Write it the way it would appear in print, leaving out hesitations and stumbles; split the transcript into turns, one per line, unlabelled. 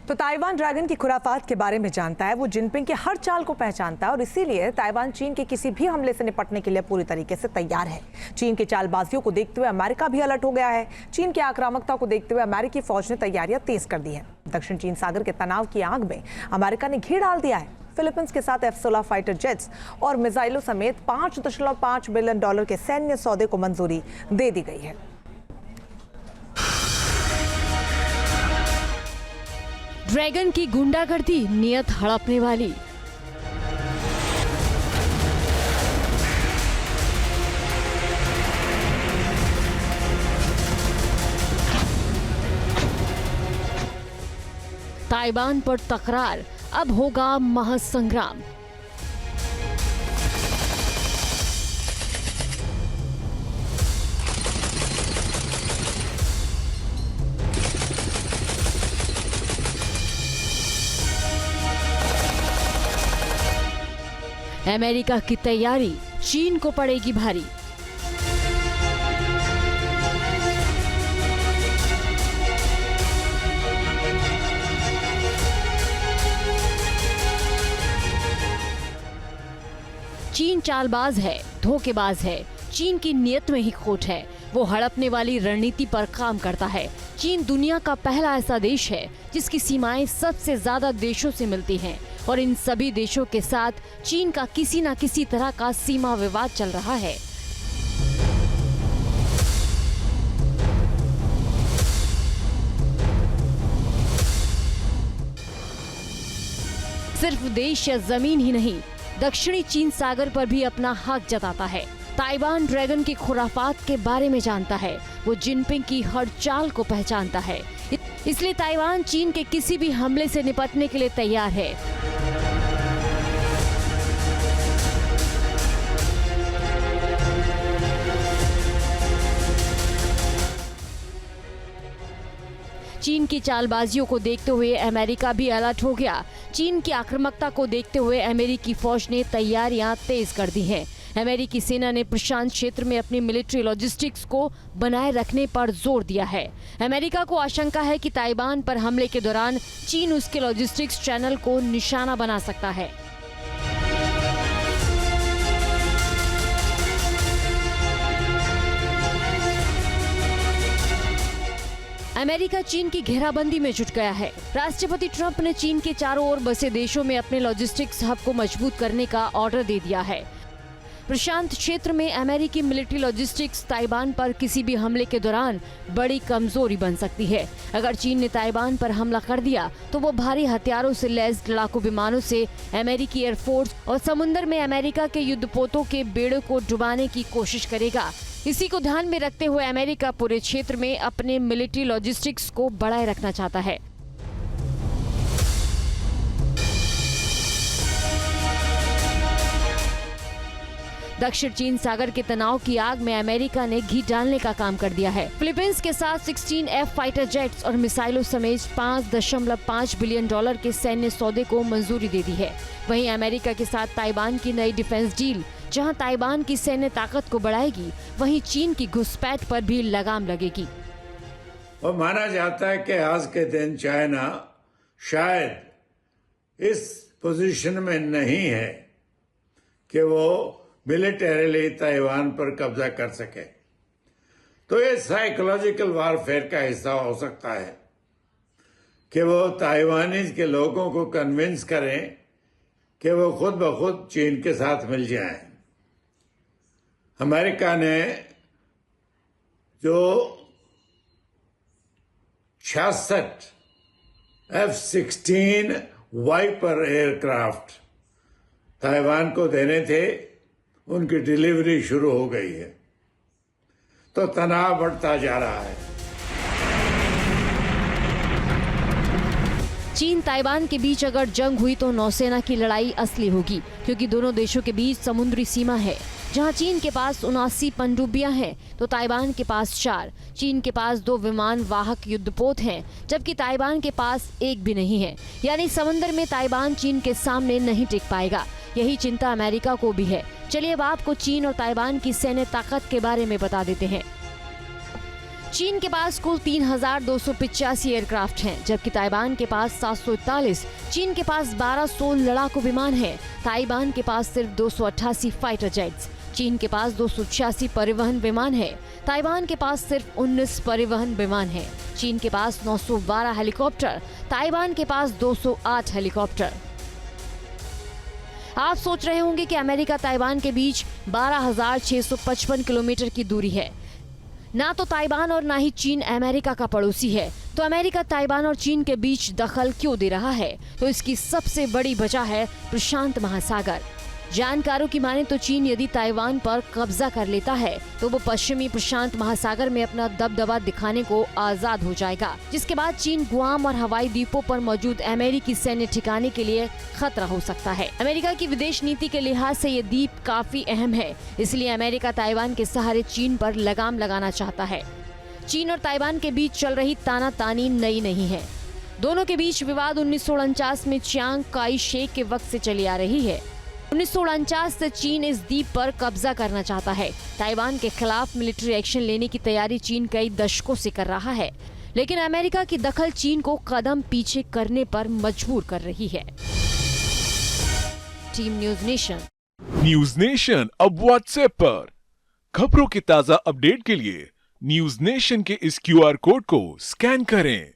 तो Taiwan dragon की खुराफात के बारे में जानता है, वो जिनपिंग के हर चाल को पहचानता है और इसीलिए ताइवान चीन के किसी भी हमले से निपटने के लिए पूरी तरीके से तैयार है। चीन की चालबाजियों को देखते हुए अमेरिका भी अलर्ट हो गया है। चीन की आक्रामकता को देखते हुए अमेरिकी फौज ने तैयारियां तेज कर दी है। दक्षिण चीन सागर के तनाव की आग में अमेरिका ने घी डाल दिया है। फिलीपींस के साथ F-16 फाइटर जेट्स और मिसाइलों समेत $5.5 बिलियन के सैन्य सौदे को मंजूरी दे दी गई है।
ड्रैगन की गुंडागर्दी, नियत हड़पने वाली। ताइवान पर तकरार, अब होगा महासंग्राम। अमेरिका की तैयारी चीन को पड़ेगी भारी। चीन चालबाज है, धोखेबाज है। चीन की नीयत में ही खोट है। वो हड़पने वाली रणनीति पर काम करता है। चीन दुनिया का पहला ऐसा देश है जिसकी सीमाएं सबसे ज्यादा देशों से मिलती हैं और इन सभी देशों के साथ चीन का किसी न किसी तरह का सीमा विवाद चल रहा है। सिर्फ देश या जमीन ही नहीं, दक्षिणी चीन सागर पर भी अपना हक जताता है। ताइवान ड्रैगन की खुराफात के बारे में जानता है। वो जिनपिंग की हर चाल को पहचानता है। इसलिए ताइवान चीन के किसी भी हमले से निपटने के लिए तैयार है। चीन की चालबाजियों को देखते हुए अमेरिका भी अलर्ट हो गया। चीन की आक्रामकता को देखते हुए अमेरिकी फौज ने तैयारियां तेज कर दी हैं। अमेरिकी सेना ने प्रशांत क्षेत्र में अपनी मिलिट्री लॉजिस्टिक्स को बनाए रखने पर जोर दिया है। अमेरिका को आशंका है कि ताइवान पर हमले के दौरान चीन उसके लॉजिस्टिक्स चैनल को निशाना बना सकता है। अमेरिका चीन की घेराबंदी में जुट गया है। राष्ट्रपति ट्रंप ने चीन के चारों ओर बसे देशों में अपने लॉजिस्टिक्स हब को मजबूत करने का ऑर्डर दे दिया है। प्रशांत क्षेत्र में अमेरिकी मिलिट्री लॉजिस्टिक्स ताइवान पर किसी भी हमले के दौरान बड़ी कमजोरी बन सकती है। अगर चीन ने ताइवान पर हमला कर दिया तो वो भारी हथियारों से लैस लड़ाकू विमानों से अमेरिकी एयरफोर्स और समुद्र में अमेरिका के युद्धपोतों के बेड़ों को डुबाने की कोशिश करेगा। इसी को ध्यान में रखते हुए अमेरिका पूरे क्षेत्र में अपने मिलिट्री लॉजिस्टिक्स को बढ़ाए रखना चाहता है। दक्षिण चीन सागर के तनाव की आग में अमेरिका ने घी डालने का काम कर दिया है। फिलीपींस के साथ 16 F फाइटर जेट्स और मिसाइलों समेत $5.5 बिलियन के सैन्य सौदे को मंजूरी दे दी है। वहीं अमेरिका के साथ ताइवान की नई डिफेंस डील, जहां ताइवान की सैन्य ताकत को बढ़ाएगी, वहीं चीन की घुसपैठ पर भी लगाम लगेगी।
और माना जाता है कि आज के दिन चाइना शायद इस पोजीशन में नहीं है कि वो मिलिटरीली ताइवान पर कब्जा कर सके। तो ये साइकोलॉजिकल वारफेयर का हिस्सा हो सकता है कि वो ताइवानीज के लोगों को कन्विंस करें कि वो खुद ब खुद चीन के साथ मिल जाएं। अमेरिका ने जो 66 F-16 वाइपर एयरक्राफ्ट ताइवान को देने थे, उनकी डिलीवरी शुरू हो गई है। तो तनाव बढ़ता जा रहा है।
चीन ताइवान के बीच अगर जंग हुई तो नौसेना की लड़ाई असली होगी, क्योंकि दोनों देशों के बीच समुद्री सीमा है। जहां चीन के पास 79 पनडुब्बियां हैं तो ताइवान के पास 4। चीन के पास 2 विमान वाहक युद्धपोत हैं, जबकि ताइवान के पास एक भी नहीं है। यानी समंदर में ताइवान चीन के सामने नहीं टिक पाएगा। यही चिंता अमेरिका को भी है। चलिए अब आपको चीन और ताइवान की सैन्य ताकत के बारे में बता देते हैं। चीन के पास कुल 3,285 एयरक्राफ्ट हैं, जबकि ताइवान के पास 741। चीन के पास 1200 लड़ाकू विमान हैं, ताइवान के पास सिर्फ 288 फाइटर जेट्स। चीन के पास 286 परिवहन विमान हैं, ताइवान के पास सिर्फ 19 परिवहन विमान हैं। चीन के पास 912 हेलीकॉप्टर, ताइवान के पास 208 हेलीकॉप्टर। आप सोच रहे होंगे कि अमेरिका ताइवान के बीच 12,655 किलोमीटर की दूरी है। ना तो ताइवान और ना ही चीन अमेरिका का पड़ोसी है, तो अमेरिका ताइवान और चीन के बीच दखल क्यों दे रहा है? तो इसकी सबसे बड़ी वजह है प्रशांत महासागर। जानकारों की माने तो चीन यदि ताइवान पर कब्जा कर लेता है तो वो पश्चिमी प्रशांत महासागर में अपना दबदबा दिखाने को आजाद हो जाएगा, जिसके बाद चीन गुआम और हवाई द्वीपों पर मौजूद अमेरिकी सैन्य ठिकाने के लिए खतरा हो सकता है। अमेरिका की विदेश नीति के लिहाज से ये द्वीप काफी अहम है, इसलिए अमेरिका ताइवान के सहारे चीन पर लगाम लगाना चाहता है। चीन और ताइवान के बीच चल रही तानातानी नई नहीं है। दोनों के बीच विवाद 1949 में चियांग काई शेक के वक्त से चली आ रही है। 1949 से चीन इस द्वीप पर कब्जा करना चाहता है। ताइवान के खिलाफ मिलिट्री एक्शन लेने की तैयारी चीन कई दशकों से कर रहा है, लेकिन अमेरिका की दखल चीन को कदम पीछे करने पर मजबूर कर रही है। Team news nation.
News nation अब व्हाट्सएप पर खबरों के ताजा अपडेट के लिए न्यूज़ नेशन के इस QR कोड को स्कैन करें।